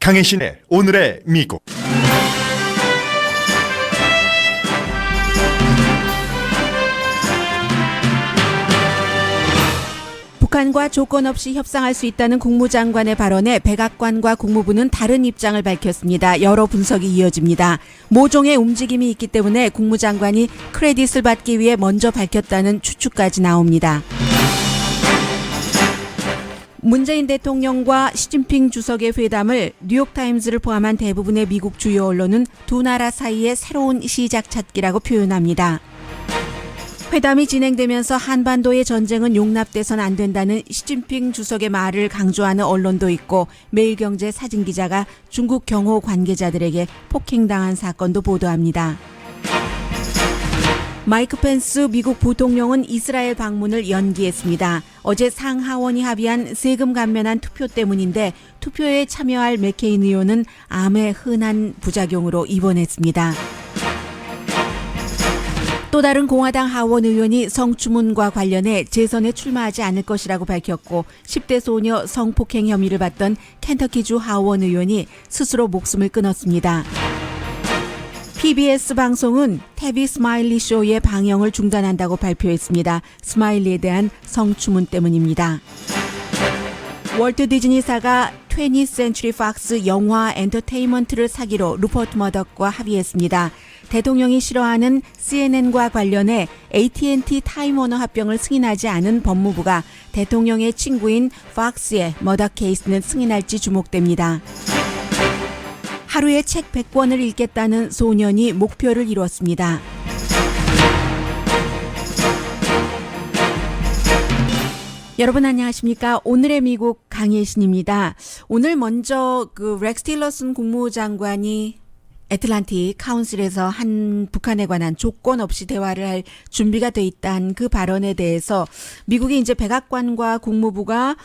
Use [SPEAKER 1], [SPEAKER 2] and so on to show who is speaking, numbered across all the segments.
[SPEAKER 1] 강혜신의 오늘의 미국.
[SPEAKER 2] 북한과 조건 없이 협상할 수 있다는 국무장관의 발언에 백악관과 국무부는 다른 입장을 밝혔습니다. 여러 분석이 이어집니다. 모종의 움직임이 있기 때문에 국무장관이 크레딧을 받기 위해 먼저 밝혔다는 추측까지 나옵니다. 문재인 대통령과 시진핑 주석의 회담을 뉴욕타임즈를 포함한 대부분의 미국 주요 언론은 두 나라 사이의 새로운 시작 찾기라고 표현합니다. 회담이 진행되면서 한반도의 전쟁은 용납돼선 안 된다는 시진핑 주석의 말을 강조하는 언론도 있고, 매일경제 사진기자가 중국 경호 관계자들에게 폭행당한 사건도 보도합니다. 마이크 펜스 미국 부통령은 이스라엘 방문을 연기했습니다. 어제 상하원이 합의한 세금 감면한 투표 때문인데 투표에 참여할 맥케인 의원은 암의 흔한 부작용으로 입원했습니다. 또 다른 공화당 하원 의원이 성추문과 관련해 재선에 출마하지 않을 것이라고 밝혔고, 10대 소녀 성폭행 혐의를 받던 켄터키주 하원 의원이 스스로 목숨을 끊었습니다. PBS 방송은 태비 스마일리 쇼의 방영을 중단한다고 발표했습니다. 스마일리에 대한 성추문 때문입니다. 월트 디즈니사가 20th Century Fox 영화 엔터테인먼트를 사기로 루퍼트 머덕과 합의했습니다. 대통령이 싫어하는 CNN과 관련해 AT&T 타임워너 합병을 승인하지 않은 법무부가 대통령의 친구인 팍스의 머덕 케이스는 승인할지 주목됩니다. 하루에 책 100권을 읽겠다는 소년이 목표를 이뤘습니다. 여러분 안녕하십니까? 오늘의 미국 강혜신입니다. 오늘 먼저 렉스 틸러슨 국무장관이 애틀란틱 카운슬에서 한 북한에 관한 조건 없이 대화를 할 준비가 돼 있다는 그 발언에 대해서 미국이 이제 백악관과 국무부가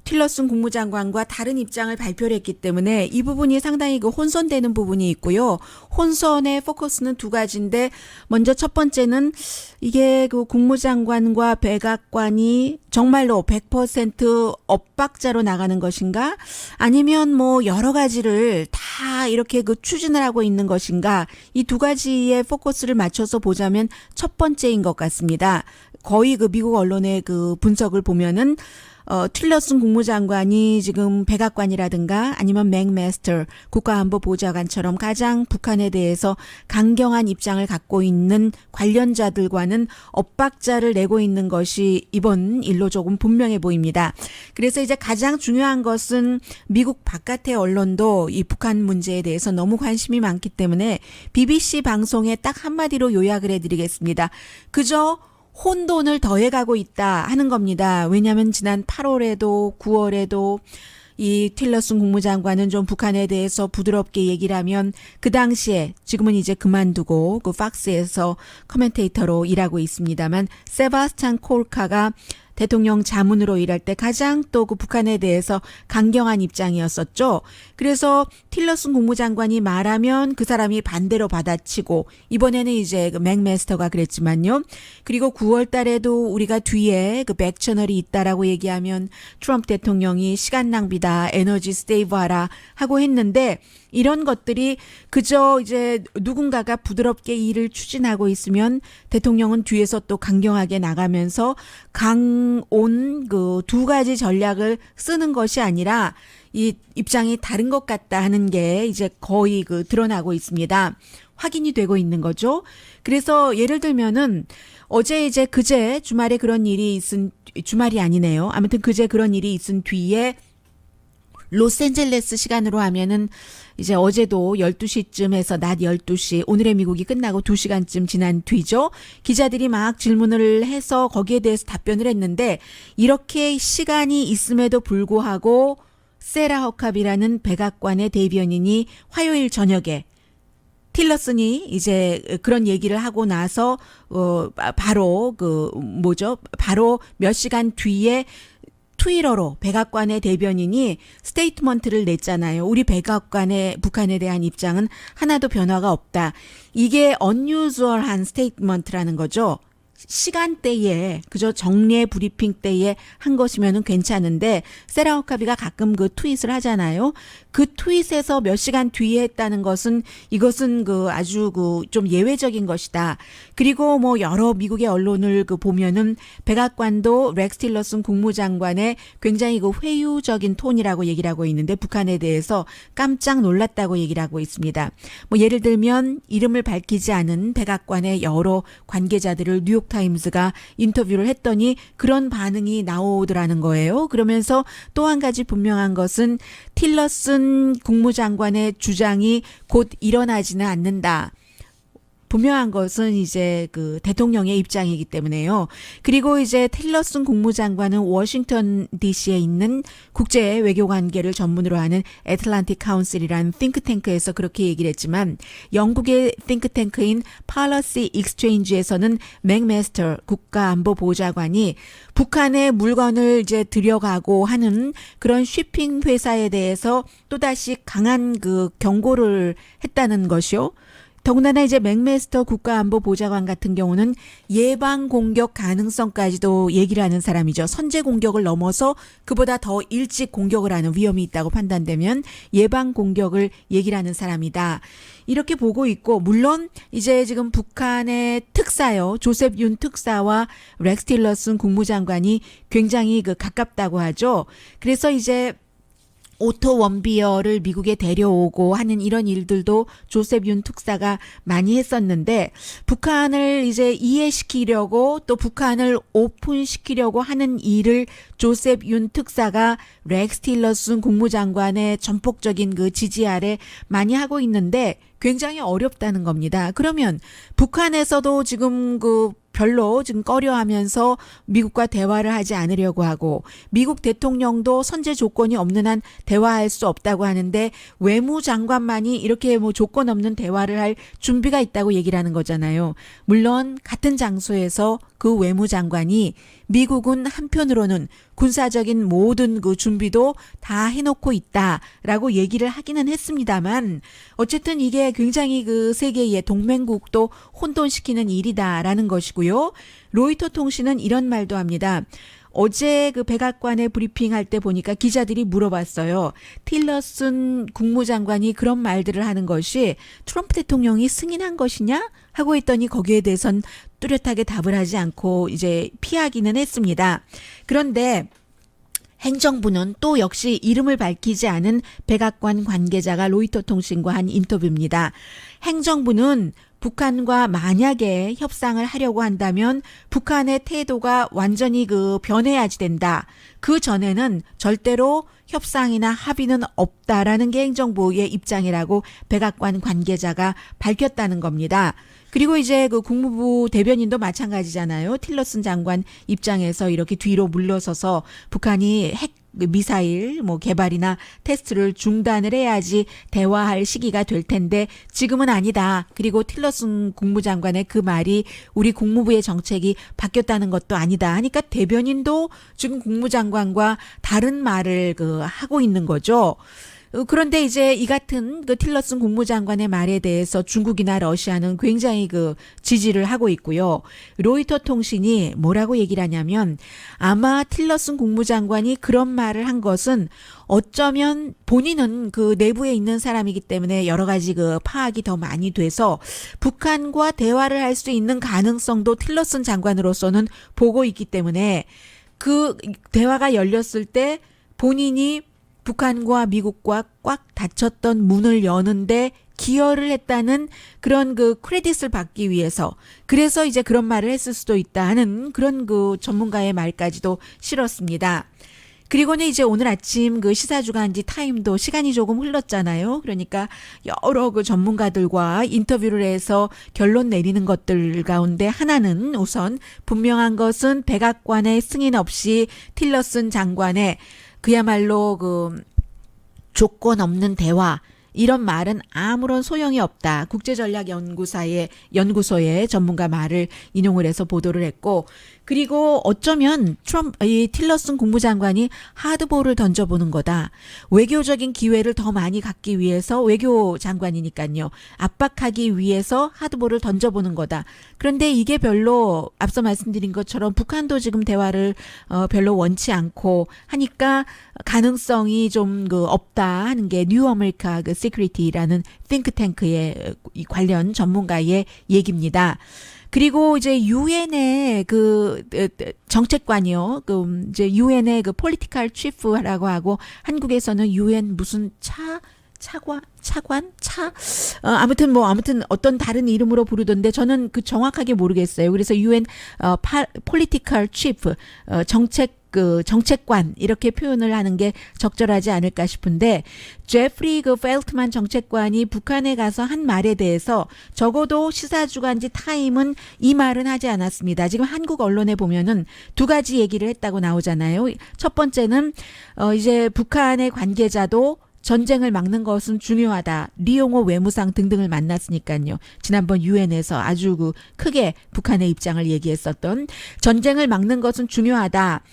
[SPEAKER 2] 틸러슨 국무장관과 다른 입장을 발표를 했기 때문에 이 부분이 상당히 혼선되는 부분이 있고요. 혼선의 포커스는 두 가지인데, 먼저 첫 번째는 이게 국무장관과 백악관이 정말로 100% 엇박자로 나가는 것인가? 아니면 여러 가지를 다 이렇게 추진을 하고 있는 것인가? 이 두 가지의 포커스를 맞춰서 보자면 첫 번째인 것 같습니다. 거의 미국 언론의 분석을 보면은 틸러슨 국무장관이 지금 백악관이라든가 아니면 맥마스터 국가안보보좌관처럼 가장 북한에 대해서 강경한 입장을 갖고 있는 관련자들과는 엇박자를 내고 있는 것이 이번 일로 조금 분명해 보입니다. 그래서 이제 가장 중요한 것은 미국 바깥의 언론도 이 북한 문제에 대해서 너무 관심이 많기 때문에 BBC 방송에 딱 한마디로 요약을 해드리겠습니다. 그저 혼돈을 더해가고 있다 하는 겁니다. 왜냐하면 지난 8월에도 9월에도 이 틸러슨 국무장관은 좀 북한에 대해서 부드럽게 얘기를 하면, 그 당시에 지금은 이제 그만두고 팍스에서 커멘테이터로 일하고 있습니다만 세바스찬 콜카가 대통령 자문으로 일할 때 가장 또 북한에 대해서 강경한 입장이었었죠. 그래서 틸러슨 국무장관이 말하면 그 사람이 반대로 받아치고, 이번에는 이제 맥마스터가 그랬지만요. 그리고 9월 달에도 우리가 뒤에 백채널이 있다라고 얘기하면 트럼프 대통령이 시간 낭비다, 에너지 세이브하라 하고 했는데, 이런 것들이 그저 이제 누군가가 부드럽게 일을 추진하고 있으면 대통령은 뒤에서 또 강경하게 나가면서 강온 두 가지 전략을 쓰는 것이 아니라 이 입장이 다른 것 같다 하는 게 이제 거의 드러나고 있습니다. 확인이 되고 있는 거죠. 그래서 예를 들면은 어제 이제 그제 주말에 그런 일이 주말이 아니네요. 아무튼 그제 그런 일이 있은 뒤에 로스앤젤레스 시간으로 하면은 이제 어제도 12시쯤에서 낮 12시, 오늘의 미국이 끝나고 2시간쯤 지난 뒤죠. 기자들이 막 질문을 해서 거기에 대해서 답변을 했는데, 이렇게 시간이 있음에도 불구하고 세라 허캅이라는 백악관의 대변인이 화요일 저녁에 틸러슨이 이제 그런 얘기를 하고 나서 바로 바로 몇 시간 뒤에 트위터로 백악관의 대변인이 스테이트먼트를 냈잖아요. 우리 백악관의 북한에 대한 입장은 하나도 변화가 없다. 이게 unusual한 스테이트먼트라는 거죠. 시간대에 그저 정례 브리핑 때에 한 것이면은 괜찮은데 세라 허카비가 가끔 그 트윗을 하잖아요. 그 트윗에서 몇 시간 뒤에 했다는 것은 이것은 그 아주 그 좀 예외적인 것이다. 그리고 뭐 여러 미국의 언론을 그 보면은 백악관도 렉스 틸러슨 국무장관의 굉장히 그 회유적인 톤이라고 얘기를 하고 있는데 북한에 대해서 깜짝 놀랐다고 얘기를 하고 있습니다. 뭐 예를 들면 이름을 밝히지 않은 백악관의 여러 관계자들을 뉴욕타임스가 인터뷰를 했더니 그런 반응이 나오더라는 거예요. 그러면서 또 한 가지 분명한 것은 틸러슨 국무장관의 주장이 곧 일어나지는 않는다. 분명한 것은 이제 그 대통령의 입장이기 때문에요. 그리고 이제 틸러슨 국무장관은 워싱턴 DC에 있는 국제 외교 관계를 전문으로 하는 애틀란틱 카운슬이라는 띵크탱크에서 그렇게 얘기를 했지만 영국의 띵크탱크인 팔러시 익스체인지에서는 맥메스터 국가안보보좌관이 북한에 물건을 이제 들여가고 하는 그런 쉬핑 회사에 대해서 또다시 강한 그 경고를 했다는 것이요. 더군다나 이제 맥메스터 국가안보보좌관 같은 경우는 예방 공격 가능성까지도 얘기를 하는 사람이죠. 선제 공격을 넘어서 그보다 더 일찍 공격을 하는 위험이 있다고 판단되면 예방 공격을 얘기를 하는 사람이다. 이렇게 보고 있고 물론 이제 지금 북한의 특사요. 조셉 윤 특사와 렉스 틸러슨 국무장관이 굉장히 그 가깝다고 하죠. 그래서 이제 오토 원비어를 미국에 데려오고 하는 이런 일들도 조셉 윤 특사가 많이 했었는데 북한을 이제 이해시키려고 또 북한을 오픈시키려고 하는 일을 조셉 윤 특사가 렉스 틸러슨 국무장관의 전폭적인 그 지지 아래 많이 하고 있는데 굉장히 어렵다는 겁니다. 그러면 북한에서도 지금 그 별로 지금 꺼려하면서 미국과 대화를 하지 않으려고 하고 미국 대통령도 선제 조건이 없는 한 대화할 수 없다고 하는데 외무장관만이 이렇게 뭐 조건 없는 대화를 할 준비가 있다고 얘기를 하는 거잖아요. 물론 같은 장소에서 그 외무장관이 미국은 한편으로는 군사적인 모든 그 준비도 다 해놓고 있다라고 얘기를 하기는 했습니다만 어쨌든 이게 굉장히 그 세계의 동맹국도 혼돈시키는 일이다라는 것이고요. 로이터 통신은 이런 말도 합니다. 어제 그 백악관에 브리핑할 때 보니까 기자들이 물어봤어요. 틸러슨 국무장관이 그런 말들을 하는 것이 트럼프 대통령이 승인한 것이냐? 하고 했더니 거기에 대해선 뚜렷하게 답을 하지 않고 이제 피하기는 했습니다. 그런데 행정부는 또 역시 이름을 밝히지 않은 백악관 관계자가 로이터 통신과 한 인터뷰입니다. 행정부는 북한과 만약에 협상을 하려고 한다면 북한의 태도가 완전히 그 변해야지 된다. 그 전에는 절대로 협상이나 합의는 없다라는 게 행정부의 입장이라고 백악관 관계자가 밝혔다는 겁니다. 그리고 이제 그 국무부 대변인도 마찬가지잖아요. 틸러슨 장관 입장에서 이렇게 뒤로 물러서서 북한이 핵 미사일 뭐 개발이나 테스트를 중단을 해야지 대화할 시기가 될 텐데 지금은 아니다. 그리고 틸러슨 국무장관의 그 말이 우리 국무부의 정책이 바뀌었다는 것도 아니다. 하니까 대변인도 지금 국무장관과 다른 말을 그 하고 있는 거죠. 그런데 이제 이 같은 그 틸러슨 국무장관의 말에 대해서 중국이나 러시아는 굉장히 그 지지를 하고 있고요. 로이터 통신이 뭐라고 얘기를 하냐면 아마 틸러슨 국무장관이 그런 말을 한 것은 어쩌면 본인은 그 내부에 있는 사람이기 때문에 여러 가지 그 파악이 더 많이 돼서 북한과 대화를 할 수 있는 가능성도 틸러슨 장관으로서는 보고 있기 때문에 그 대화가 열렸을 때 본인이 북한과 미국과 꽉 닫혔던 문을 여는데 기여를 했다는 그런 그 크레딧을 받기 위해서 그래서 이제 그런 말을 했을 수도 있다 하는 그런 그 전문가의 말까지도 실었습니다. 그리고는 이제 오늘 아침 그 시사주간지 타임도 시간이 조금 흘렀잖아요. 그러니까 여러 그 전문가들과 인터뷰를 해서 결론 내리는 것들 가운데 하나는 우선 분명한 것은 백악관의 승인 없이 틸러슨 장관의 그야말로 그 조건 없는 대화 이런 말은 아무런 소용이 없다. 국제전략연구소의 전문가 말을 인용을 해서 보도를 했고 그리고 어쩌면 이 틸러슨 국무장관이 하드볼을 던져보는 거다. 외교적인 기회를 더 많이 갖기 위해서 외교 장관이니까요. 압박하기 위해서 하드볼을 던져보는 거다. 그런데 이게 별로 앞서 말씀드린 것처럼 북한도 지금 대화를 별로 원치 않고 하니까 가능성이 좀 없다 하는 게 뉴 아메리카 그 시큐리티라는 띵크탱크의 관련 전문가의 얘기입니다. 그리고 이제 유엔의 그 정책관이요. 그 이제 유엔의 그 폴리티컬 치프라고 하고 한국에서는 유엔 무슨 차관? 아무튼 어떤 다른 이름으로 부르던데 저는 그 정확하게 모르겠어요. 그래서 유엔 폴리티컬 치프 정책관 이렇게 표현을 하는 게 적절하지 않을까 싶은데 제프리 그 펠트만 정책관이 북한에 가서 한 말에 대해서 적어도 시사주간지 타임은 이 말은 하지 않았습니다. 지금 한국 언론에 보면은 두 가지 얘기를 했다고 나오잖아요. 첫 번째는 이제 북한의 관계자도 전쟁을 막는 것은 중요하다. 리용호 외무상 등등을 만났으니까요. 지난번 유엔에서 아주 크게 북한의 입장을 얘기했었던 전쟁을 막는 것은 중요하다.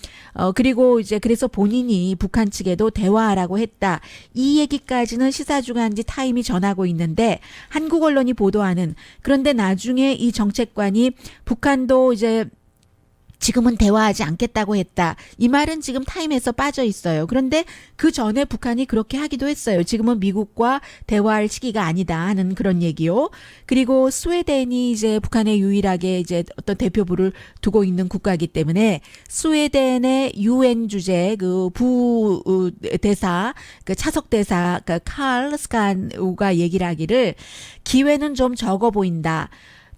[SPEAKER 2] 그리고 이제 그래서 본인이 북한 측에도 대화하라고 했다. 이 얘기까지는 시사주간지 타임이 전하고 있는데 한국 언론이 보도하는 그런데 나중에 이 정책관이 북한도 이제 지금은 대화하지 않겠다고 했다. 이 말은 지금 타임에서 빠져 있어요. 그런데 그 전에 북한이 그렇게 하기도 했어요. 지금은 미국과 대화할 시기가 아니다 하는 그런 얘기요. 그리고 스웨덴이 이제 북한에 유일하게 이제 어떤 대표부를 두고 있는 국가이기 때문에 스웨덴의 유엔 주재 그 부대사 그 차석 대사 그 칼 스칸우가 얘기를 하기를 기회는 좀 적어 보인다.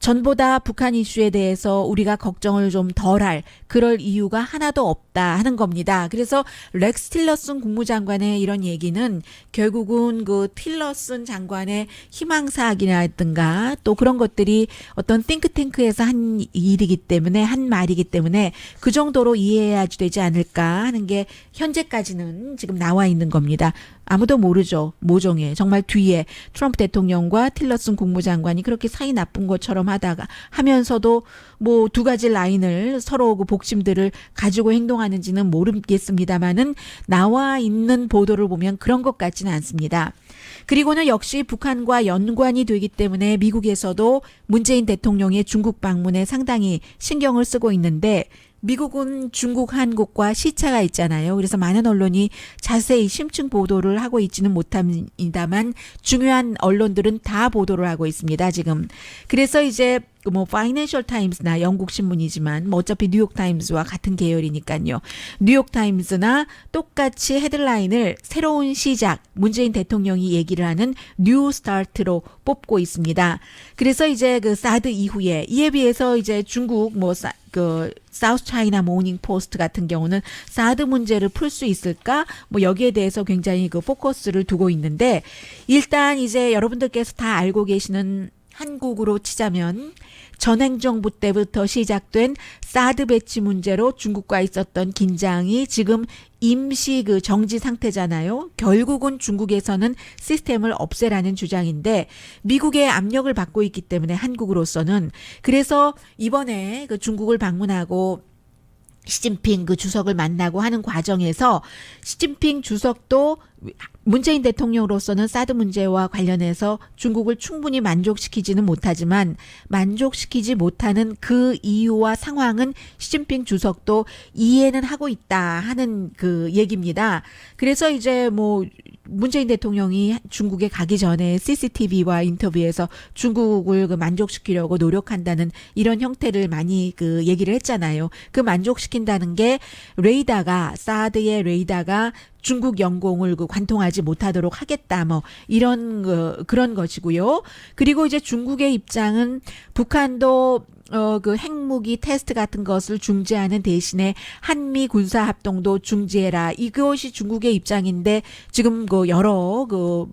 [SPEAKER 2] 전보다 북한 이슈에 대해서 우리가 걱정을 좀 덜할 그럴 이유가 하나도 없다 하는 겁니다. 그래서 렉스 틸러슨 국무장관의 이런 얘기는 결국은 그 틸러슨 장관의 희망사항이라든가 또 그런 것들이 어떤 띵크탱크에서 한 일이기 때문에 한 말이기 때문에 그 정도로 이해해야 되지 않을까 하는 게 현재까지는 지금 나와 있는 겁니다. 아무도 모르죠. 모종에 정말 뒤에 트럼프 대통령과 틸러슨 국무장관이 그렇게 사이 나쁜 것처럼 하면서도 뭐 두 가지 라인을 서로 그 복심들을 가지고 행동하는지는 모르겠습니다만은 나와 있는 보도를 보면 그런 것 같지는 않습니다. 그리고는 역시 북한과 연관이 되기 때문에 미국에서도 문재인 대통령의 중국 방문에 상당히 신경을 쓰고 있는데 미국은 중국, 한국과 시차가 있잖아요. 그래서 많은 언론이 자세히 심층 보도를 하고 있지는 못합니다만 중요한 언론들은 다 보도를 하고 있습니다. 지금. 그래서 이제 뭐 파이낸셜 타임스나 영국 신문이지만 뭐 어차피 뉴욕 타임스와 같은 계열이니까요. 뉴욕 타임스나 똑같이 헤드라인을 새로운 시작 문재인 대통령이 얘기를 하는 뉴 스타트로 뽑고 있습니다. 그래서 이제 그 사드 이후에 이에 비해서 이제 중국 그 사우스 차이나 모닝 포스트 같은 경우는 사드 문제를 풀 수 있을까? 뭐 여기에 대해서 굉장히 그 포커스를 두고 있는데 일단 이제 여러분들께서 다 알고 계시는 한국으로 치자면 전행정부 때부터 시작된 사드 배치 문제로 중국과 있었던 긴장이 지금 임시 그 정지 상태잖아요. 결국은 중국에서는 시스템을 없애라는 주장인데 미국의 압력을 받고 있기 때문에 한국으로서는 그래서 이번에 그 중국을 방문하고 시진핑 그 주석을 만나고 하는 과정에서 시진핑 주석도 문재인 대통령으로서는 사드 문제와 관련해서 중국을 충분히 만족시키지는 못하지만 만족시키지 못하는 그 이유와 상황은 시진핑 주석도 이해는 하고 있다 하는 그 얘기입니다. 그래서 이제 뭐 문재인 대통령이 중국에 가기 전에 CCTV와 인터뷰에서 중국을 그 만족시키려고 노력한다는 이런 형태를 많이 그 얘기를 했잖아요. 그 만족시킨다는 게 사드의 레이더가 중국 영공을 그 관통하지 못하도록 하겠다 뭐 이런 그런 것이고요. 그리고 이제 중국의 입장은 북한도 그 핵무기 테스트 같은 것을 중지하는 대신에 한미 군사 합동도 중지해라. 이것이 중국의 입장인데 지금 그 여러 그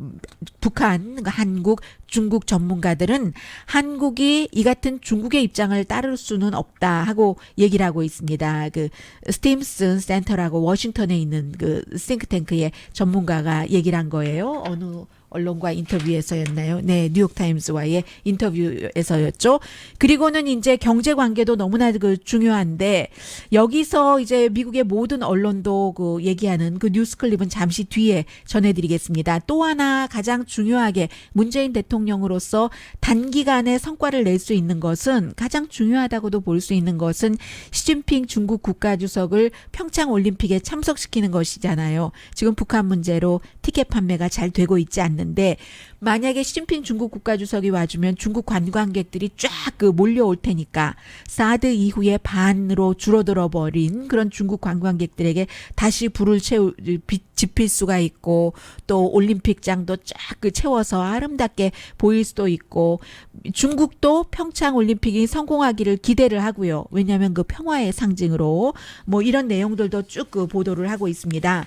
[SPEAKER 2] 북한, 한국, 중국 전문가들은 한국이 이 같은 중국의 입장을 따를 수는 없다 하고 얘기를 하고 있습니다. 그 스팀슨 센터라고 워싱턴에 있는 그 싱크탱크의 전문가가 얘기를 한 거예요. 어느 언론과 인터뷰에서였나요? 네, 뉴욕타임스와의 인터뷰에서였죠. 그리고는 이제 경제 관계도 너무나 그 중요한데 여기서 이제 미국의 모든 언론도 그 얘기하는 그 뉴스 클립은 잠시 뒤에 전해드리겠습니다. 또 하나 가장 중요하게 문재인 대통령으로서 단기간에 성과를 낼 수 있는 것은 가장 중요하다고도 볼 수 있는 것은 시진핑 중국 국가주석을 평창 올림픽에 참석시키는 것이잖아요. 지금 북한 문제로 티켓 판매가 잘 되고 있지 않는데 만약에 시진핑 중국 국가주석이 와주면 중국 관광객들이 쫙 그 몰려올 테니까 사드 이후에 반으로 줄어들어 버린 그런 중국 관광객들에게 다시 불을 지필 수가 있고 또 올림픽장도 쫙 그 채워서 아름답게 보일 수도 있고 중국도 평창 올림픽이 성공하기를 기대를 하고요. 왜냐하면 그 평화의 상징으로 뭐 이런 내용들도 쭉 그 보도를 하고 있습니다.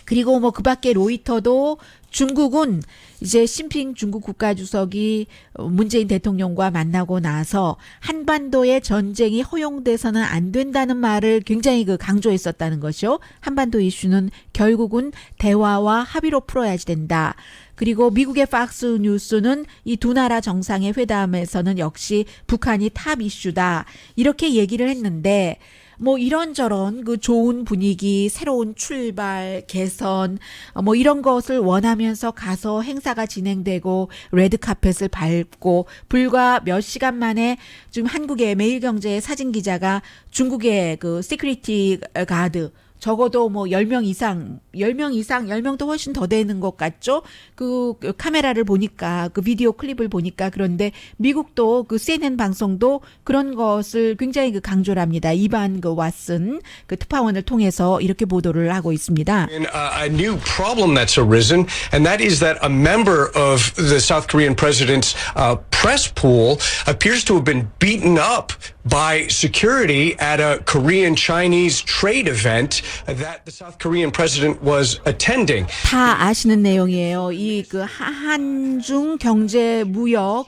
[SPEAKER 2] 그리고 뭐 그 밖에 로이터도 중국은 이제 시진핑 중국 국가주석이 문재인 대통령과 만나고 나서 한반도의 전쟁이 허용돼서는 안 된다는 말을 굉장히 그 강조했었다는 것이요. 한반도 이슈는 결국은 대화와 합의로 풀어야지 된다. 그리고 미국의 팍스 뉴스는 이 두 나라 정상의 회담에서는 역시 북한이 탑 이슈다. 이렇게 얘기를 했는데 뭐 이런저런 그 좋은 분위기, 새로운 출발, 개선 뭐 이런 것을 원하면서 가서 행사가 진행되고 레드카펫을 밟고 불과 몇 시간 만에 지금 한국의 매일경제의 사진 기자가 중국의 그 시큐리티 가드 적어도 뭐 10명 이상, 10명도 훨씬 더 되는 것 같죠? 그 카메라를 보니까, 그 비디오 클립을 보니까 그런데 미국도 그 CNN 방송도 그런 것을 굉장히 그 강조를 합니다. 이반 그 왓슨 그 특파원을 통해서 이렇게 보도를 하고 있습니다.
[SPEAKER 3] A new problem that's arisen, and that is that a member of the South Korean president's press pool appears to have been beaten up by security at a Korean-Chinese trade event that the South Korean president was attending.
[SPEAKER 2] 다 아시는 내용이에요. 이 그 한중 경제 무역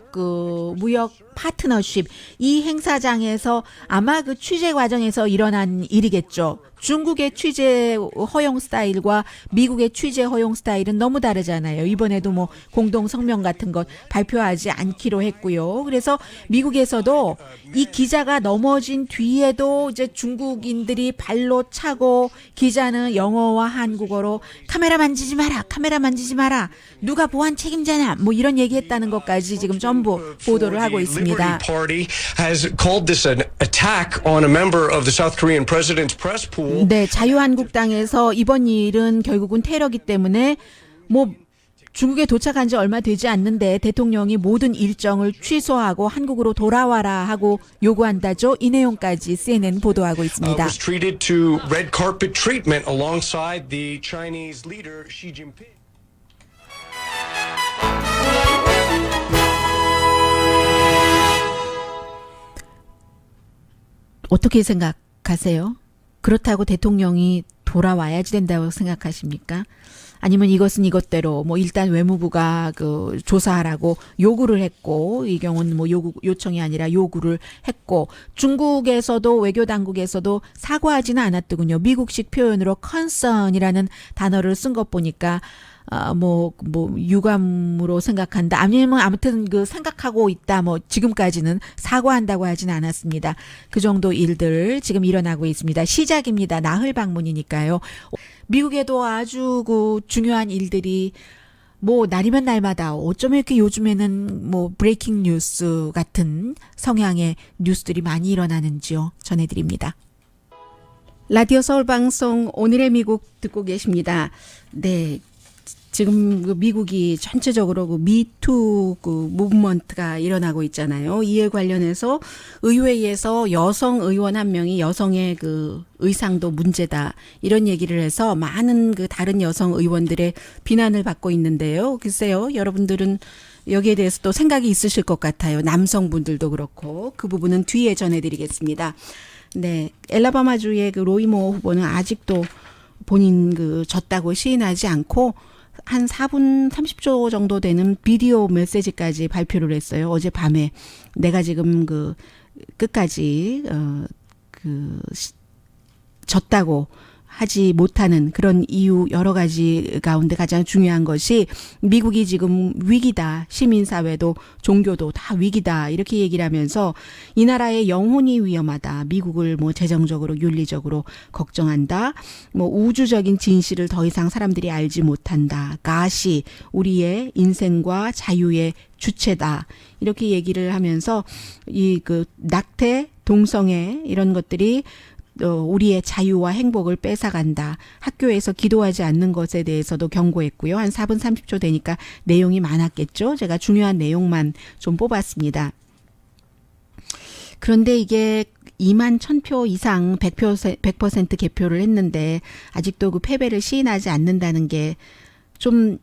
[SPEAKER 2] 파트너십 이 행사장에서 아마 그 취재 과정에서 일어난 일이겠죠. 중국의 취재 허용 스타일과 미국의 취재 허용 스타일은 너무 다르잖아요. 이번에도 뭐 공동 성명 같은 것 발표하지 않기로 했고요. 그래서 미국에서도 이 기자가 넘어진 뒤에도 이제 중국인들이 발로 차고 기자는 영어와 한국어로 카메라 만지지 마라. 누가 보안 책임자냐. 뭐 이런 얘기했다는 것까지 지금 전부 보도를 하고 있습니다.
[SPEAKER 3] Party has called this an attack on a member of the South Korean president's press pool.
[SPEAKER 2] 네, 자유한국당에서 이번 일은 결국은 테러기 때문에 뭐 중국에 도착한 지 얼마 되지 않는데 대통령이 모든 일정을 취소하고 한국으로 돌아와라 하고 요구한다죠. 이 내용까지 CNN 보도하고 있습니다.
[SPEAKER 3] Was treated to red carpet treatment alongside the Chinese leader Xi Jinping.
[SPEAKER 2] 어떻게 생각하세요? 그렇다고 대통령이 돌아와야지 된다고 생각하십니까? 아니면 이것은 이것대로 뭐 일단 외무부가 그 조사하라고 요구를 했고 이 경우는 뭐 요청이 아니라 요구를 했고 중국에서도 외교 당국에서도 사과하지는 않았더군요. 미국식 표현으로 concern이라는 단어를 쓴 것 보니까 뭐 유감으로 생각한다. 아니면 아무튼 그 생각하고 있다. 뭐 지금까지는 사과한다고 하진 않았습니다. 그 정도 일들 지금 일어나고 있습니다. 시작입니다. 나흘 방문이니까요. 미국에도 아주 그 중요한 일들이 뭐 날이면 날마다 어쩌면 이렇게 요즘에는 뭐 브레이킹 뉴스 같은 성향의 뉴스들이 많이 일어나는지요. 전해드립니다. 라디오 서울 방송 오늘의 미국 듣고 계십니다. 네. 지금 그 미국이 전체적으로 그 미투 그 무브먼트가 일어나고 있잖아요. 이에 관련해서 의회에서 여성 의원 한 명이 여성의 그 의상도 문제다 이런 얘기를 해서 많은 그 다른 여성 의원들의 비난을 받고 있는데요. 글쎄요, 여러분들은 여기에 대해서 또 생각이 있으실 것 같아요. 남성분들도 그렇고 그 부분은 뒤에 전해드리겠습니다. 네, 엘라바마주의 그 로이모 후보는 아직도 본인 그 졌다고 시인하지 않고. 한 4분 30초 정도 되는 비디오 메시지까지 발표를 했어요. 어젯밤에 내가 지금 그 끝까지 졌다고 하지 못하는 그런 이유 여러 가지 가운데 가장 중요한 것이 미국이 지금 위기다. 시민사회도 종교도 다 위기다. 이렇게 얘기를 하면서 이 나라의 영혼이 위험하다. 미국을 뭐 재정적으로 윤리적으로 걱정한다. 뭐 우주적인 진실을 더 이상 사람들이 알지 못한다. 가시 우리의 인생과 자유의 주체다. 이렇게 얘기를 하면서 이 그 낙태, 동성애 이런 것들이 우리의 자유와 행복을 뺏어간다. 학교에서 기도하지 않는 것에 대해서도 경고했고요. 한 4분 30초 되니까 내용이 많았겠죠. 제가 중요한 내용만 좀 뽑았습니다. 그런데 이게 2만 1,000표 이상 100% 개표를 했는데 아직도 그 패배를 시인하지 않는다는 게 좀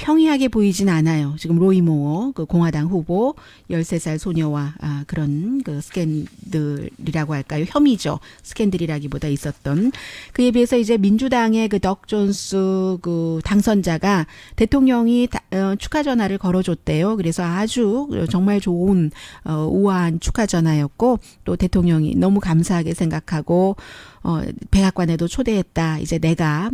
[SPEAKER 2] 평이하게 보이진 않아요. 지금 로이 모어 그 공화당 후보 13살 소녀와 그런 그 스캔들이라고 할까요? 혐의죠. 스캔들이라기보다 있었던. 그에 비해서 이제 민주당의 그 덕 존스 그 당선자가 대통령이 축하 전화를 걸어줬대요. 그래서 아주 정말 좋은 우아한 축하 전화였고 또 대통령이 너무 감사하게 생각하고 백악관에도 초대했다. 이제 내가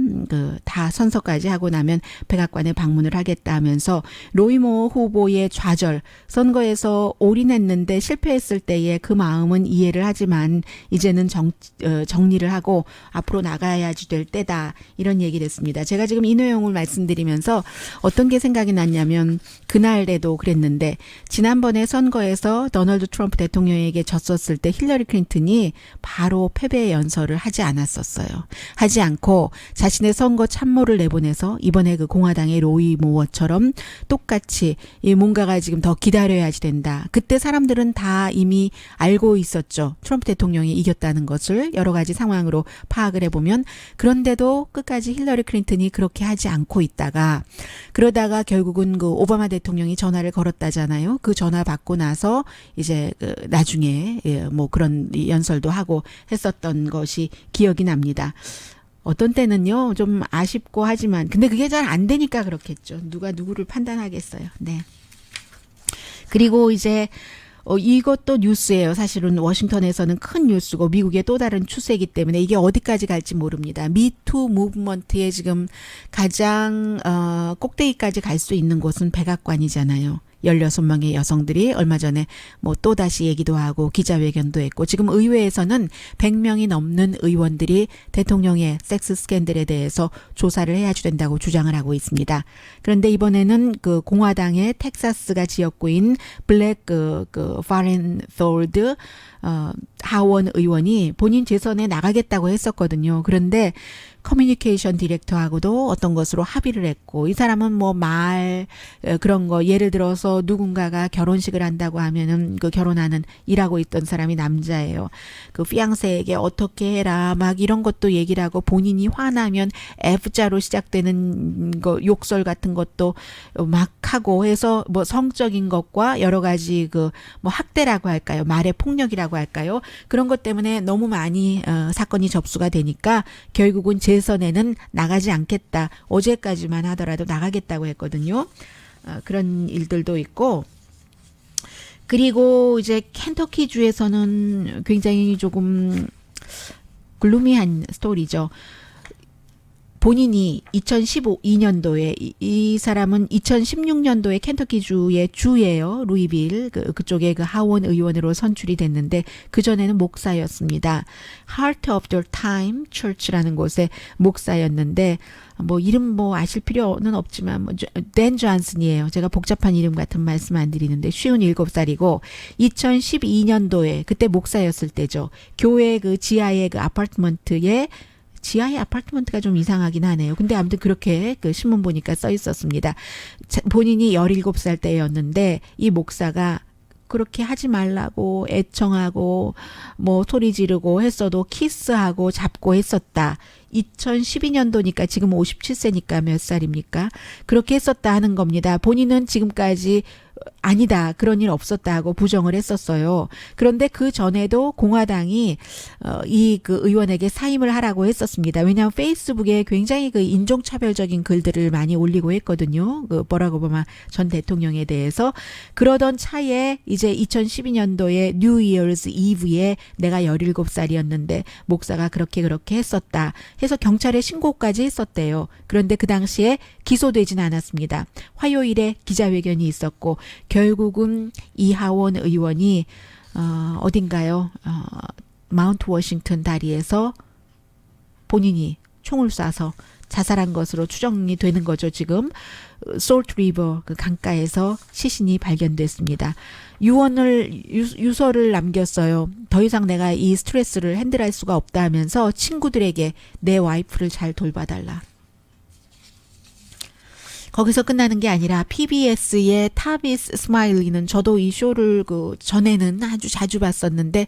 [SPEAKER 2] 다 선서까지 하고 나면 백악관에 방문을 하겠다 하면서 로이모 후보의 좌절, 선거에서 올인했는데 실패했을 때의 그 마음은 이해를 하지만 이제는 정리를 하고 앞으로 나가야지 될 때다. 이런 얘기를 했습니다. 제가 지금 이 내용을 말씀드리면서 어떤 게 생각이 났냐면 그날에도 그랬는데 지난번에 선거에서 도널드 트럼프 대통령에게 졌었을 때 힐러리 클린턴이 바로 패배의 연설을 하지 않았었어요. 하지 않고 자신의 선거 참모를 내보내서 이번에 그 공화당의 로이 모어처럼 똑같이 뭔가가 지금 더 기다려야지 된다. 그때 사람들은 다 이미 알고 있었죠. 트럼프 대통령이 이겼다는 것을 여러 가지 상황으로 파악을 해보면 그런데도 끝까지 힐러리 클린턴이 그렇게 하지 않고 있다가 그러다가 결국은 그 오바마 대통령이 전화를 걸었다잖아요. 그 전화 받고 나서 이제 나중에 뭐 그런 연설도 하고 했었던 것이 기억이 납니다. 어떤 때는요 좀 아쉽고 하지만 근데 그게 잘 안 되니까 그렇겠죠. 누가 누구를 판단하겠어요. 네. 그리고 이제 이것도 뉴스예요. 사실은 워싱턴에서는 큰 뉴스고 미국의 또 다른 추세이기 때문에 이게 어디까지 갈지 모릅니다. 미투 무브먼트의 지금 가장 꼭대기까지 갈 수 있는 곳은 백악관이잖아요. 16명의 여성들이 얼마 전에 뭐 또다시 얘기도 하고 기자회견도 했고 지금 의회에서는 100명이 넘는 의원들이 대통령의 섹스 스캔들에 대해서 조사를 해야 된다고 주장을 하고 있습니다. 그런데 이번에는 그 공화당의 텍사스가 지역구인 블랙 파렌톨드 하원 의원이 본인 재선에 나가겠다고 했었거든요. 그런데 커뮤니케이션 디렉터하고도 어떤 것으로 합의를 했고 이 사람은 뭐 그런 거 예를 들어서 누군가가 결혼식을 한다고 하면은 그 결혼하는 일하고 있던 사람이 남자예요. 그 피앙세에게 어떻게 해라 막 이런 것도 얘기를 하고 본인이 화나면 F자로 시작되는 거 욕설 같은 것도 막 하고 해서 뭐 성적인 것과 여러 가지 그 뭐 학대라고 할까요? 말의 폭력이라고 할까요? 그런 것 때문에 너무 많이 사건이 접수가 되니까 결국은 재선에는 나가지 않겠다. 어제까지만 하더라도 나가겠다고 했거든요. 그런 일들도 있고 그리고 이제 켄터키 주에서는 굉장히 조금 글루미한 스토리죠. 본인이 2015년도에 이 사람은 2016년도에 켄터키주의 주예요. 루이빌 그쪽에 그 하원 의원으로 선출이 됐는데 그전에는 목사였습니다. Heart of the Time Church라는 곳에 목사였는데 뭐 이름 뭐 아실 필요는 없지만 뭐 댄 존슨이에요. 제가 복잡한 이름 같은 말씀 안 드리는데 57살이고 2012년도에 그때 목사였을 때죠. 교회 그 지하의 그 아파트먼트에 지하의 아파트먼트가 좀 이상하긴 하네요. 근데 아무튼 그렇게 그 신문 보니까 써 있었습니다. 본인이 17살 때였는데 이 목사가 그렇게 하지 말라고 애청하고 뭐 소리 지르고 했어도 키스하고 잡고 했었다. 2012년도니까 지금 57세니까 몇 살입니까? 그렇게 했었다 하는 겁니다. 본인은 지금까지 아니다. 그런 일 없었다고 부정을 했었어요. 그런데 그 전에도 공화당이 이 그 의원에게 사임을 하라고 했었습니다. 왜냐하면 페이스북에 굉장히 그 인종차별적인 글들을 많이 올리고 했거든요. 그 버락 오바마 전 대통령에 대해서. 그러던 차에 이제 2012년도에 뉴 이어스 이브에 내가 17살이었는데 목사가 그렇게 했었다 해서 경찰에 신고까지 했었대요. 그런데 그 당시에 기소되진 않았습니다. 화요일에 기자회견이 있었고 결국은 이하원 의원이 어딘가요? 마운트 워싱턴 다리에서 본인이 총을 쏴서 자살한 것으로 추정이 되는 거죠. 지금 솔트 리버 그 강가에서 시신이 발견됐습니다. 유서를 남겼어요. 더 이상 내가 이 스트레스를 핸들할 수가 없다 하면서 친구들에게 내 와이프를 잘 돌봐달라. 거기서 끝나는 게 아니라 PBS의 타비스 스마일리는 저도 이 쇼를 그 전에는 아주 자주 봤었는데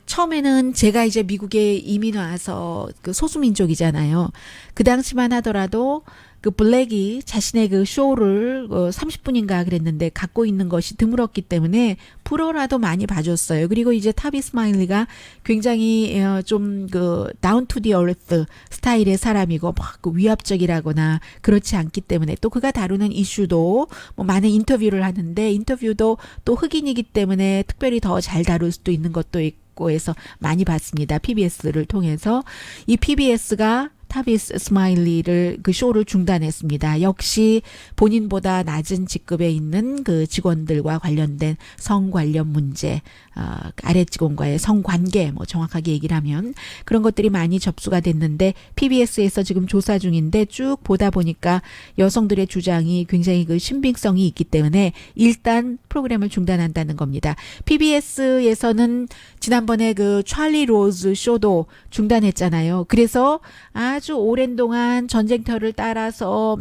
[SPEAKER 2] 처음에는 제가 이제 미국에 이민 와서 그 소수민족이잖아요. 그 당시만 하더라도 그 블랙이 자신의 그 쇼를 30분인가 그랬는데 갖고 있는 것이 드물었기 때문에 프로라도 많이 봐줬어요. 그리고 이제 타비 스마일리가 굉장히 좀 그 다운 투 디 얼스 스타일의 사람이고 막 그 위압적이라거나 그렇지 않기 때문에 또 그가 다루는 이슈도 뭐 많은 인터뷰를 하는데 인터뷰도 또 흑인이기 때문에 특별히 더 잘 다룰 수도 있는 것도 있고 해서 많이 봤습니다. PBS를 통해서. 이 PBS가 타비스 스마일리를 그 쇼를 중단했습니다. 역시 본인보다 낮은 직급에 있는 그 직원들과 관련된 성 관련 문제, 아래 직원과의 성관계, 뭐 정확하게 얘기를 하면 그런 것들이 많이 접수가 됐는데 PBS에서 지금 조사 중인데 쭉 보다 보니까 여성들의 주장이 굉장히 그 신빙성이 있기 때문에 일단 프로그램을 중단한다는 겁니다. PBS에서는 지난번에 그 찰리 로즈 쇼도 중단했잖아요. 그래서 아주 오랜 동안 전쟁터를 따라서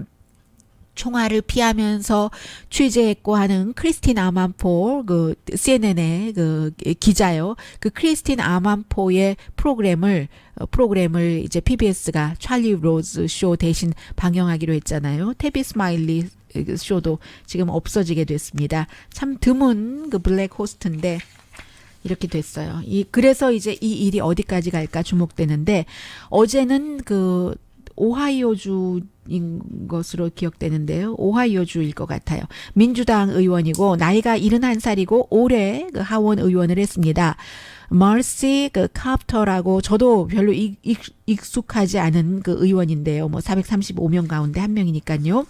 [SPEAKER 2] 총알을 피하면서 취재했고 하는 크리스틴 아만포 그 CNN의 그 기자요. 그 크리스틴 아만포의 프로그램을 이제 PBS가 찰리 로즈 쇼 대신 방영하기로 했잖아요. 테비 스마일리 쇼도 지금 없어지게 됐습니다. 참 드문 그 블랙 호스트인데 이렇게 됐어요. 그래서 이제 이 일이 어디까지 갈까 주목되는데 어제는 그 오하이오주인 것으로 기억되는데요. 오하이오주일 것 같아요. 민주당 의원이고 나이가 71살이고 올해 그 하원 의원을 했습니다. 머시 그 카프터라고 저도 별로 익숙하지 않은 그 의원인데요. 뭐 435명 가운데 한 명이니까요.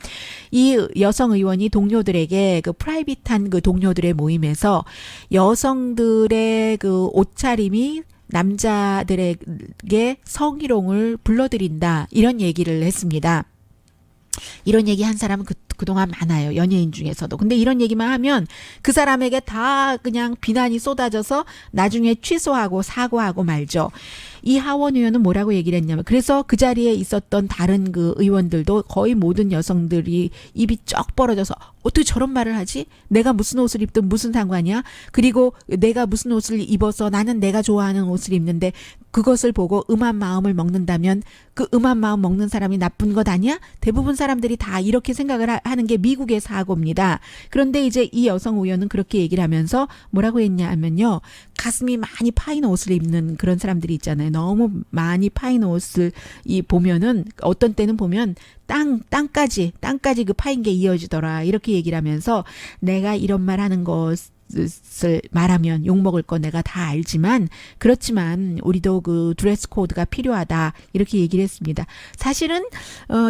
[SPEAKER 2] 이 여성 의원이 동료들에게 그 프라이빗한 그 동료들의 모임에서 여성들의 그 옷차림이 남자들에게 성희롱을 불러들인다. 이런 얘기를 했습니다. 이런 얘기 한 사람은 그동안 많아요. 연예인 중에서도. 근데 이런 얘기만 하면 그 사람에게 다 그냥 비난이 쏟아져서 나중에 취소하고 사과하고 말죠. 이 하원 의원은 뭐라고 얘기를 했냐면 그래서 그 자리에 있었던 다른 그 의원들도 거의 모든 여성들이 입이 쩍 벌어져서 어떻게 저런 말을 하지? 내가 무슨 옷을 입든 무슨 상관이야? 그리고 내가 무슨 옷을 입어서 나는 내가 좋아하는 옷을 입는데 그것을 보고 음한 마음을 먹는다면 그 음한 마음 먹는 사람이 나쁜 것 아니야? 대부분 사람들이 다 이렇게 생각을 하는 게 미국의 사고입니다. 그런데 이제 이 여성 의원은 그렇게 얘기를 하면서 뭐라고 했냐 하면요. 가슴이 많이 파인 옷을 입는 그런 사람들이 있잖아요. 너무 많이 파인 옷을 보면은 어떤 때는 보면 땅까지 그 파인 게 이어지더라. 이렇게 얘기를 하면서 내가 이런 말 하는 것을 말하면 욕먹을 거 내가 다 알지만 그렇지만 우리도 그 드레스 코드가 필요하다. 이렇게 얘기를 했습니다. 사실은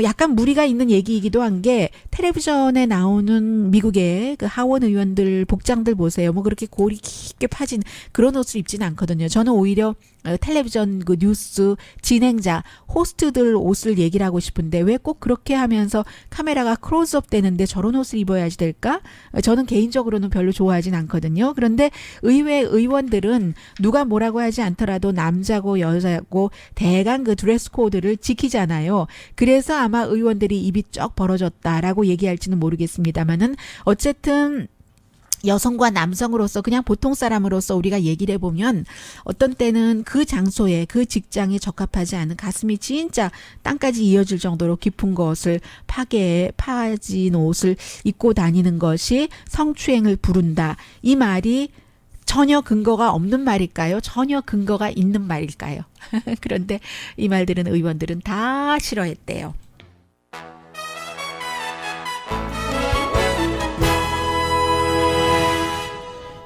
[SPEAKER 2] 약간 무리가 있는 얘기이기도 한 게 텔레비전에 나오는 미국의 그 하원 의원들 복장들 보세요. 뭐 그렇게 골이 깊게 파진 그런 옷을 입지는 않거든요. 저는 오히려 텔레비전 그 뉴스 진행자 호스트들 옷을 얘기를 하고 싶은데 왜 꼭 그렇게 하면서 카메라가 클로즈업 되는데 저런 옷을 입어야지 될까? 저는 개인적으로는 별로 좋아하진 않거든요. 그런데 의회 의원들은 누가 뭐라고 하지 않더라도 남자고 여자고 대강 그 드레스 코드를 지키잖아요. 그래서 아마 의원들이 입이 쩍 벌어졌다라고 얘기할지는 모르겠습니다만은 어쨌든 여성과 남성으로서 그냥 보통 사람으로서 우리가 얘기를 해보면 어떤 때는 그 장소에 그 직장에 적합하지 않은 가슴이 진짜 땅까지 이어질 정도로 깊은 것을 파진 옷을 입고 다니는 것이 성추행을 부른다. 이 말이 전혀 근거가 없는 말일까요? 전혀 근거가 있는 말일까요? 그런데 이 말들은 의원들은 다 싫어했대요.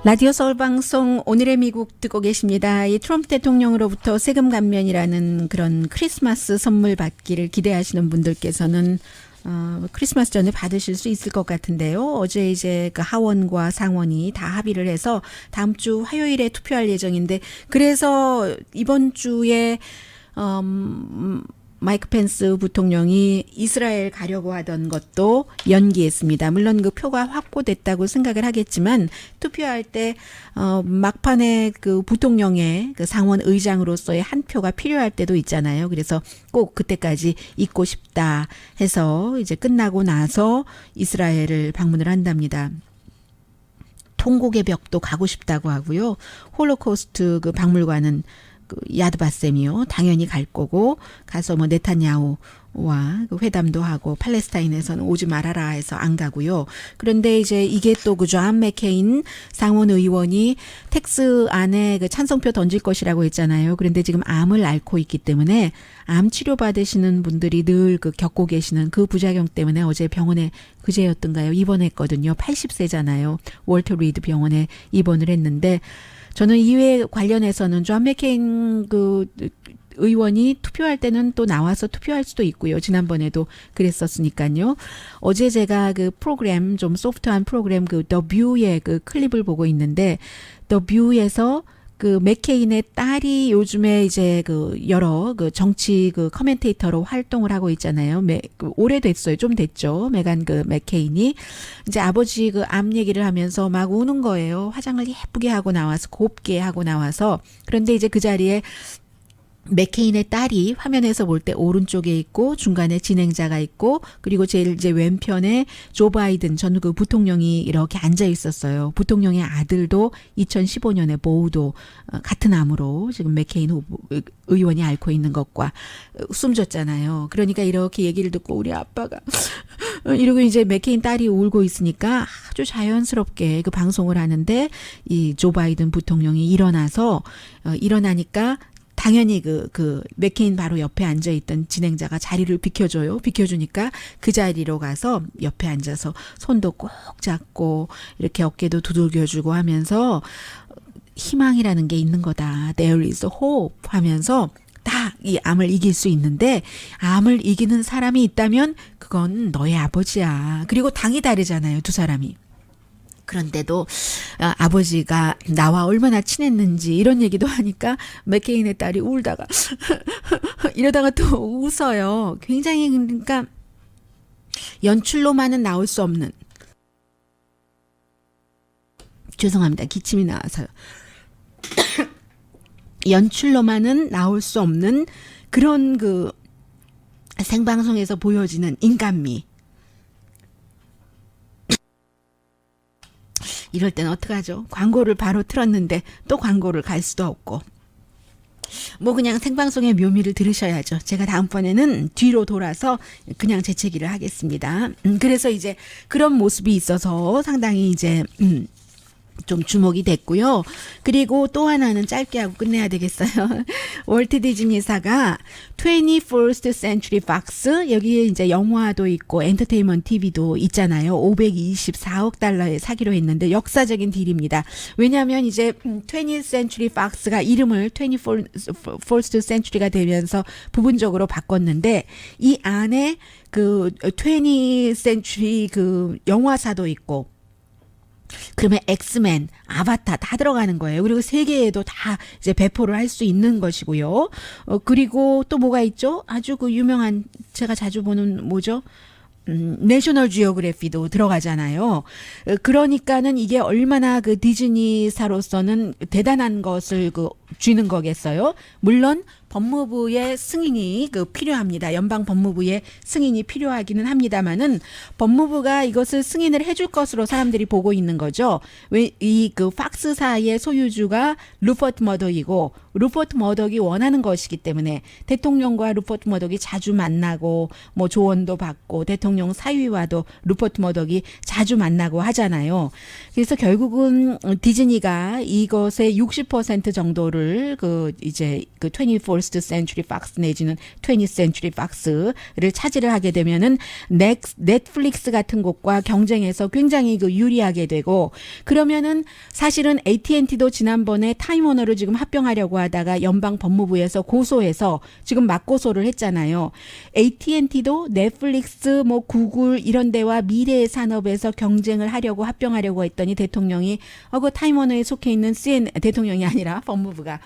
[SPEAKER 2] 라디오 서울 방송 오늘의 미국 듣고 계십니다. 이 트럼프 대통령으로부터 세금 감면이라는 그런 크리스마스 선물 받기를 기대하시는 분들께서는 크리스마스 전에 받으실 수 있을 것 같은데요. 어제 이제 그 하원과 상원이 다 합의를 해서 다음 주 화요일에 투표할 예정인데 그래서 이번 주에 마이크 펜스 부통령이 이스라엘 가려고 하던 것도 연기했습니다. 물론 그 표가 확보됐다고 생각을 하겠지만 투표할 때 막판에 그 부통령의 그 상원 의장으로서의 한 표가 필요할 때도 있잖아요. 그래서 꼭 그때까지 있고 싶다 해서 이제 끝나고 나서 이스라엘을 방문을 한답니다. 통곡의 벽도 가고 싶다고 하고요. 홀로코스트 그 박물관은 그 야드바셈이요. 당연히 갈 거고 가서 뭐 네타냐후와 그 회담도 하고 팔레스타인에서는 오지 말아라 해서 안 가고요. 그런데 이제 이게 또 그 존 맥케인 상원 의원이 텍스 안에 그 찬성표 던질 것이라고 했잖아요. 그런데 지금 암을 앓고 있기 때문에 암 치료 받으시는 분들이 늘 그 겪고 계시는 그 부작용 때문에 어제 병원에 그제였던가요? 입원했거든요. 80세잖아요. 월터 리드 병원에 입원을 했는데 저는 이외 관련해서는 존 맥케인 그 의원이 투표할 때는 또 나와서 투표할 수도 있고요. 지난번에도 그랬었으니까요. 어제 제가 그 프로그램 좀 소프트한 프로그램 그 더 뷰의 그 클립을 보고 있는데 더 뷰에서 그 맥케인의 딸이 요즘에 이제 그 여러 그 정치 그 커멘테이터로 활동을 하고 있잖아요. 오래됐어요. 좀 됐죠. 메간 그 맥케인이 이제 아버지 그 암 얘기를 하면서 막 우는 거예요. 화장을 예쁘게 하고 나와서 곱게 하고 나와서 그런데 이제 그 자리에 맥케인의 딸이 화면에서 볼 때 오른쪽에 있고 중간에 진행자가 있고 그리고 제일 이제 왼편에 조 바이든 전 그 부통령이 이렇게 앉아 있었어요. 부통령의 아들도 2015년에 모두 같은 암으로 지금 맥케인 의원이 앓고 있는 것과 숨졌잖아요. 그러니까 이렇게 얘기를 듣고 우리 아빠가 이러고 이제 맥케인 딸이 울고 있으니까 아주 자연스럽게 그 방송을 하는데 이 조 바이든 부통령이 일어나니까 당연히 그 맥케인 바로 옆에 앉아있던 진행자가 자리를 비켜줘요. 비켜주니까 그 자리로 가서 옆에 앉아서 손도 꼭 잡고 이렇게 어깨도 두들겨주고 하면서 희망이라는 게 있는 거다. There is hope 하면서 다 이 암을 이길 수 있는데 암을 이기는 사람이 있다면 그건 너의 아버지야. 그리고 당이 다르잖아요. 두 사람이. 그런데도 아버지가 나와 얼마나 친했는지 이런 얘기도 하니까 맥케인의 딸이 울다가 이러다가 또 웃어요. 굉장히 그러니까 연출로만은 나올 수 없는 죄송합니다. 기침이 나와서요. 연출로만은 나올 수 없는 그런 그 생방송에서 보여지는 인간미. 이럴 땐 어떡하죠? 광고를 바로 틀었는데 또 광고를 갈 수도 없고. 뭐 그냥 생방송의 묘미를 들으셔야죠. 제가 다음번에는 뒤로 돌아서 그냥 재채기를 하겠습니다. 그래서 이제 그런 모습이 있어서 상당히 이제 좀 주목이 됐고요. 그리고 또 하나는 짧게 하고 끝내야 되겠어요. 월트 디즈니사가 21st Century Fox 여기에 이제 영화도 있고 엔터테인먼트 TV도 있잖아요. 524억 달러에 사기로 했는데 역사적인 딜입니다. 왜냐하면 이제 20th Century Fox가 이름을 21st Century가 되면서 부분적으로 바꿨는데 이 안에 그 20th Century 그 영화사도 있고 그러면 엑스맨, 아바타 다 들어가는 거예요. 그리고 세계에도 다 이제 배포를 할 수 있는 것이고요. 그리고 또 뭐가 있죠? 아주 그 유명한 제가 자주 보는 뭐죠? 내셔널 지오그래피도 들어가잖아요. 그러니까는 이게 얼마나 그 디즈니사로서는 대단한 것을 그 쥐는 거겠어요. 물론 법무부의 승인이 필요합니다. 연방 법무부의 승인이 필요하기는 합니다만은 법무부가 이것을 승인을 해줄 것으로 사람들이 보고 있는 거죠. 왜 이 팍스사의 소유주가 루퍼트 머덕이고 루퍼트 머덕이 원하는 것이기 때문에 대통령과 루퍼트 머덕이 자주 만나고 뭐 조언도 받고 대통령 사위와도 루퍼트 머덕이 자주 만나고 하잖아요. 그래서 결국은 디즈니가 이것의 60% 정도를 이제 21st Century Fox 내지는 20th Century Fox를 차지를 하게 되면은 넷플릭스 같은 곳과 경쟁해서 굉장히 유리하게 되고 그러면은 사실은 AT&T도 지난번에 타임워너를 지금 합병하려고 하다가 연방 법무부에서 고소해서 지금 맞고소를 했잖아요. AT&T도 넷플릭스 뭐 구글 이런 데와 미래의 산업에서 경쟁을 하려고 합병하려고 했더니 대통령이 그 타임워너에 속해 있는 대통령이 아니라 법무부가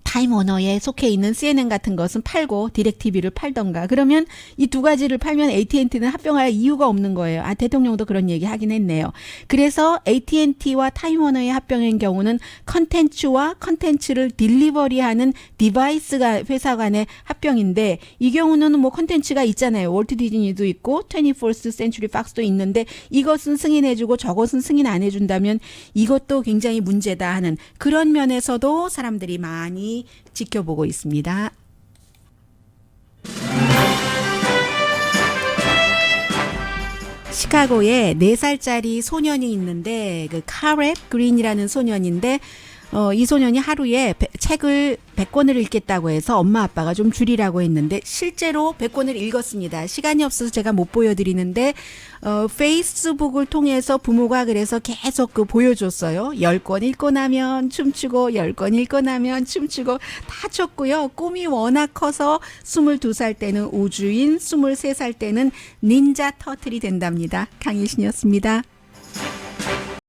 [SPEAKER 2] 타임워너에 속해 있는 CNN 같은 것은 팔고 디렉TV를 팔던가 그러면 이 두 가지를 팔면 AT&T는 합병할 이유가 없는 거예요. 대통령도 그런 얘기 하긴 했네요. 그래서 AT&T와 타임워너의 합병인 경우는 컨텐츠와 컨텐츠를 딜리버리하는 디바이스가 회사 간의 합병인데 이 경우는 뭐 컨텐츠가 있잖아요. 월트 디즈니도 있고 21st Century Fox도 있는데 이것은 승인해주고 저것은 승인 안 해준다면 이것도 굉장히 문제다 하는 그런 면에서도 사람들이 많이 지켜보고 있습니다. 시카고에 4살짜리 소년이 있는데 카랩 그린이라는 소년인데 이 소년이 하루에 책을 100권을 읽겠다고 해서 엄마 아빠가 좀 줄이라고 했는데 실제로 100권을 읽었습니다. 시간이 없어서 제가 못 보여드리는데 페이스북을 통해서 부모가 그래서 계속 보여줬어요. 10권 읽고 나면 춤추고 10권 읽고 나면 춤추고 다 췄고요. 꿈이 워낙 커서 22살 때는 우주인, 23살 때는 닌자 터틀이 된답니다. 강희신이었습니다.